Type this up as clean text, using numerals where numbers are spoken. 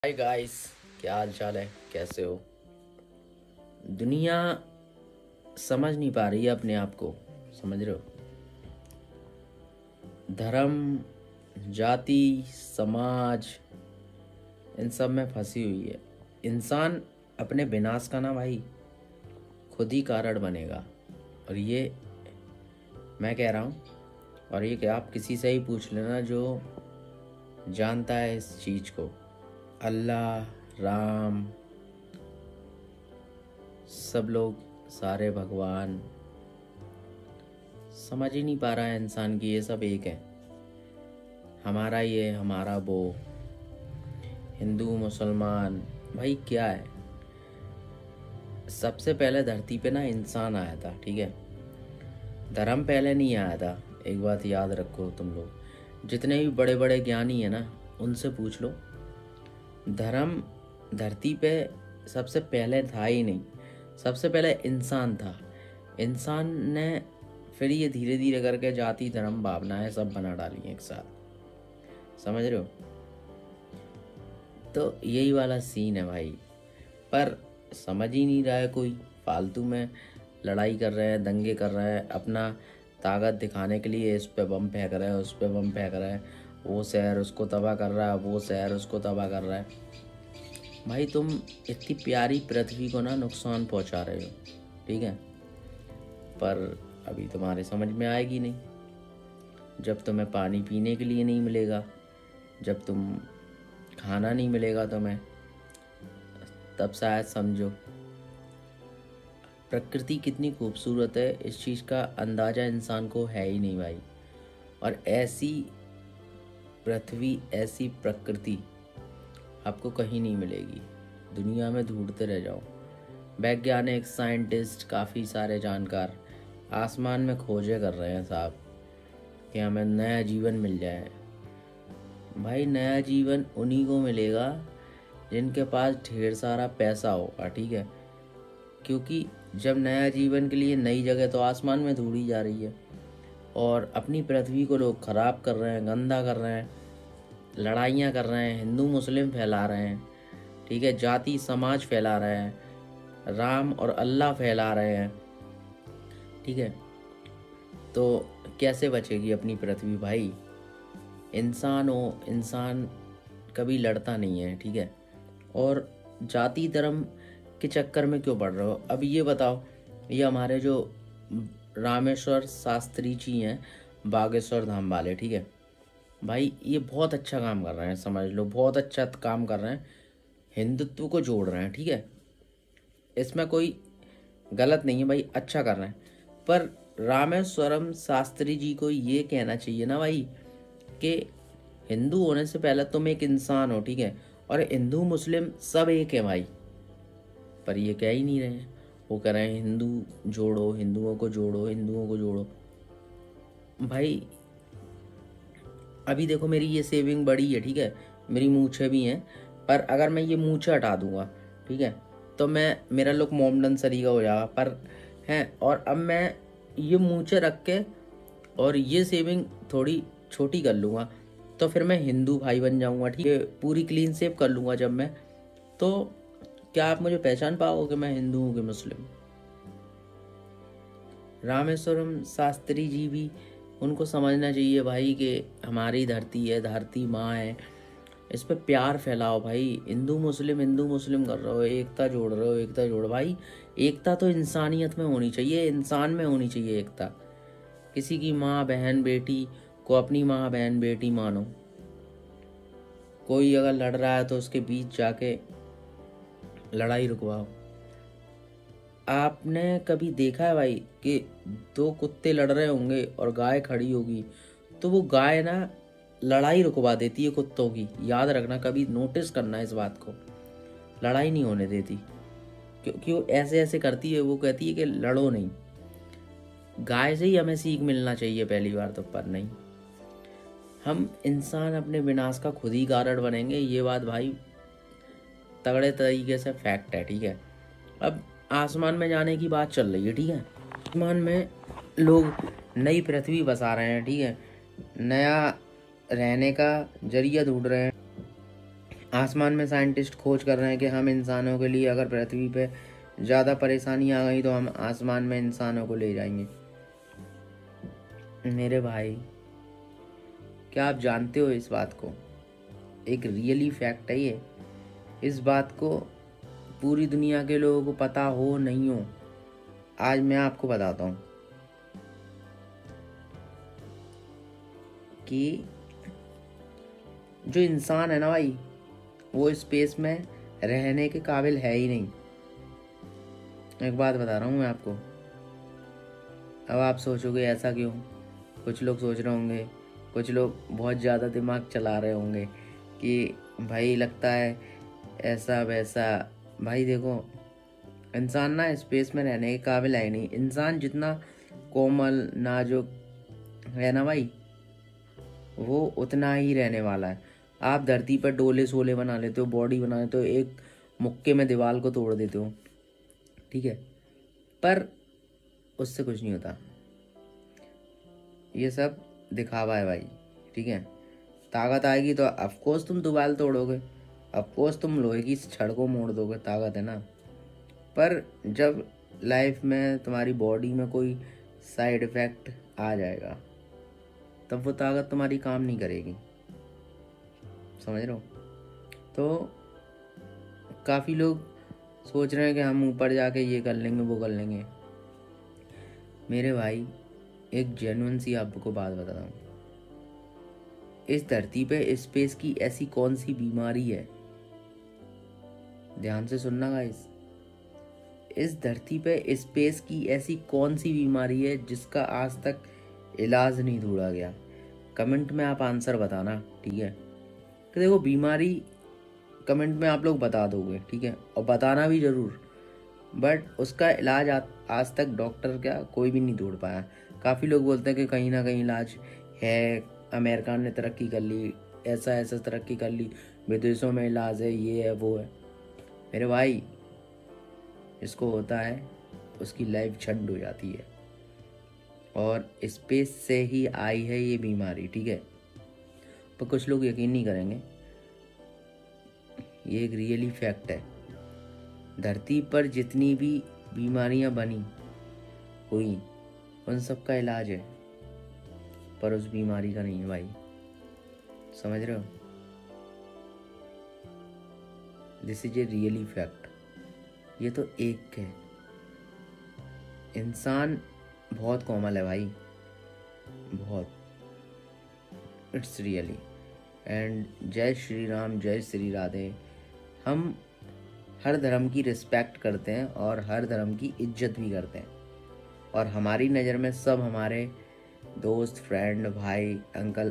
Hi guys, क्या हाल चाल है? कैसे हो? दुनिया समझ नहीं पा रही है अपने आप को। समझ रहे हो? धर्म, जाति, समाज, इन सब में फंसी हुई है। इंसान अपने विनाश का ना भाई खुद ही कारण बनेगा। और ये मैं कह रहा हूँ, और ये कि आप किसी से ही पूछ लेना जो जानता है इस चीज को। अल्लाह, राम, सब लोग, सारे भगवान, समझ ही नहीं पा रहा है इंसान की ये सब एक है। हमारा ये, हमारा वो, हिंदू मुसलमान, भाई क्या है? सबसे पहले धरती पे ना इंसान आया था, ठीक है? धर्म पहले नहीं आया था। एक बात याद रखो तुम लोग, जितने भी बड़े बड़े ज्ञानी है ना, उनसे पूछ लो, धर्म धरती पे सबसे पहले था ही नहीं। सबसे पहले इंसान था। इंसान ने फिर ये धीरे धीरे करके जाति, धर्म, भावनाएं सब बना डाली हैं एक साथ। समझ रहे हो? तो यही वाला सीन है भाई। पर समझ ही नहीं रहा है कोई। फालतू में लड़ाई कर रहे हैं, दंगे कर रहे हैं, अपना ताकत दिखाने के लिए इस पे बम फेंक रहे हैं, उस पे बम फेंक रहे हैं। वो शहर उसको तबाह कर रहा है, वो शहर उसको तबाह कर रहा है। भाई तुम इतनी प्यारी पृथ्वी को ना नुकसान पहुंचा रहे हो, ठीक है? पर अभी तुम्हारे समझ में आएगी नहीं। जब तुम्हें पानी पीने के लिए नहीं मिलेगा, जब तुम खाना नहीं मिलेगा तुम्हें, तब शायद समझो। प्रकृति कितनी खूबसूरत है, इस चीज़ का अंदाज़ा इंसान को है ही नहीं भाई। और ऐसी पृथ्वी, ऐसी प्रकृति आपको कहीं नहीं मिलेगी। दुनिया में ढूंढते रह जाओ। वैज्ञानिक, साइंटिस्ट, काफ़ी सारे जानकार आसमान में खोजें कर रहे हैं साहब कि हमें नया जीवन मिल जाए। भाई नया जीवन उन्हीं को मिलेगा जिनके पास ढेर सारा पैसा होगा, ठीक है? क्योंकि जब नया जीवन के लिए नई जगह तो आसमान में ढूंढी जा रही है, और अपनी पृथ्वी को लोग खराब कर रहे हैं, गंदा कर रहे हैं, लड़ाइयाँ कर रहे हैं, हिंदू मुस्लिम फैला रहे हैं, ठीक है? जाति समाज फैला रहे हैं, राम और अल्लाह फैला रहे हैं, ठीक है? तो कैसे बचेगी अपनी पृथ्वी भाई? इंसान हो, इंसान कभी लड़ता नहीं है, ठीक है? और जाति धर्म के चक्कर में क्यों पड़ रहे हो? अब ये बताओ, ये हमारे जो रामेश्वर शास्त्री जी हैं, बागेश्वर धाम वाले, ठीक है भाई, ये बहुत अच्छा काम कर रहे हैं। समझ लो, बहुत अच्छा काम कर रहे हैं। हिंदुत्व को जोड़ रहे हैं, ठीक है? इसमें कोई गलत नहीं है भाई, अच्छा कर रहे हैं। पर रामेश्वरम शास्त्री जी को ये कहना चाहिए ना भाई कि हिंदू होने से पहले तुम एक इंसान हो, ठीक है? और हिंदू मुस्लिम सब एक है भाई। पर ये कह ही नहीं रहे हैं। वो कह रहे हैं हिंदू जोड़ो, हिंदुओं को जोड़ो, हिंदुओं को जोड़ो। भाई अभी देखो, मेरी ये सेविंग बड़ी है, ठीक है? मेरी मूछें भी हैं। पर अगर मैं ये मूछें हटा दूंगा, ठीक है, तो मेरा लुक मोमडन सरी का हो जाएगा। पर है, और अब मैं ये मूछें रख के और ये सेविंग थोड़ी छोटी कर लूँगा, तो फिर मैं हिंदू भाई बन जाऊँगा, ठीक है? पूरी क्लीन शेव कर लूँगा जब मैं, तो क्या आप मुझे पहचान पाओगे कि मैं हिंदू हूँ कि मुस्लिम? रामेश्वरम शास्त्री जी भी, उनको समझना चाहिए भाई कि हमारी धरती है, धरती माँ है, इस पे प्यार फैलाओ भाई। हिंदू मुस्लिम कर रहे हो, एकता जोड़ रहे हो, एकता जोड़ भाई। एकता तो इंसानियत में होनी चाहिए, इंसान में होनी चाहिए एकता। किसी की माँ बहन बेटी को अपनी माँ बहन बेटी मानो। कोई अगर लड़ रहा है तो उसके बीच जाके लड़ाई रुकवाओ। आपने कभी देखा है भाई कि दो कुत्ते लड़ रहे होंगे और गाय खड़ी होगी, तो वो गाय ना लड़ाई रुकवा देती है कुत्तों की। याद रखना, कभी नोटिस करना इस बात को। लड़ाई नहीं होने देती, क्योंकि वो ऐसे ऐसे करती है। वो कहती है कि लड़ो नहीं। गाय से ही हमें सीख मिलना चाहिए पहली बार तो। पर नहीं, हम इंसान अपने विनाश का खुद ही कारण बनेंगे। ये बात भाई तगड़े तरीके से फैक्ट है, ठीक है? अब आसमान में जाने की बात चल रही है, ठीक है? आसमान में लोग नई पृथ्वी बसा रहे हैं, ठीक है? नया रहने का जरिया ढूंढ रहे हैं। आसमान में साइंटिस्ट खोज कर रहे हैं कि हम इंसानों के लिए अगर पृथ्वी पे ज़्यादा परेशानी आ गई तो हम आसमान में इंसानों को ले जाएंगे। मेरे भाई, क्या आप जानते हो इस बात को? एक रियली फैक्ट है ये। इस बात को पूरी दुनिया के लोगों को पता हो नहीं हो, आज मैं आपको बताता हूँ कि जो इंसान है ना भाई, वो स्पेस में रहने के काबिल है ही नहीं। एक बात बता रहा हूँ मैं आपको। अब आप सोचोगे ऐसा क्यों? कुछ लोग सोच रहे होंगे, कुछ लोग बहुत ज़्यादा दिमाग चला रहे होंगे कि भाई लगता है ऐसा वैसा। भाई देखो, इंसान ना स्पेस में रहने के काबिल है ही नहीं। इंसान जितना कोमल नाजुक है ना भाई, वो उतना ही रहने वाला है। आप धरती पर डोले सोले बना लेते हो, बॉडी बना लेते हो, एक मुक्के में दीवार को तोड़ देते हो, ठीक है, पर उससे कुछ नहीं होता। ये सब दिखावा है भाई, ठीक है। ताकत आएगी तो ऑफकोर्स तुम दीवार तोड़ोगे, ऑफकोर्स तुम लोहे की छड़ को मोड़ दोगे, ताकत है ना। पर जब लाइफ में तुम्हारी बॉडी में कोई साइड इफेक्ट आ जाएगा, तब वो ताकत तुम्हारी काम नहीं करेगी। समझ रहे हो? तो काफ़ी लोग सोच रहे हैं कि हम ऊपर जाके ये कर लेंगे वो कर लेंगे। मेरे भाई, एक जेन्युइन सी आपको बात बताता हूँ। इस धरती पे स्पेस की ऐसी कौन सी बीमारी है, ध्यान से सुनना गाइस, इस धरती पे स्पेस की ऐसी कौन सी बीमारी है जिसका आज तक इलाज नहीं ढूंढा गया? कमेंट में आप आंसर बताना, ठीक है। कि देखो, बीमारी कमेंट में आप लोग बता दोगे, ठीक है, और बताना भी जरूर, बट उसका इलाज आज तक डॉक्टर क्या कोई भी नहीं ढूंढ पाया। काफ़ी लोग बोलते हैं कि कहीं ना कहीं इलाज है, अमेरिका ने तरक्की कर ली, ऐसा ऐसा तरक्की कर ली, विदेशों में इलाज है, ये है वो है। मेरे भाई, इसको होता है, उसकी लाइफ झंड हो जाती है, और स्पेस से ही आई है ये बीमारी, ठीक है। पर कुछ लोग यकीन नहीं करेंगे, ये एक रियली फैक्ट है। धरती पर जितनी भी बीमारियां बनी हुई, उन सब का इलाज है, पर उस बीमारी का नहीं है भाई। समझ रहे हो? This is a really fact. ये तो एक है। इंसान बहुत कोमल है भाई, बहुत। It's really. एंड जय श्री राम, जय श्री राधे। हम हर धर्म की रिस्पेक्ट करते हैं और हर धर्म की इज्जत भी करते हैं, और हमारी नज़र में सब हमारे दोस्त, फ्रेंड, भाई, अंकल,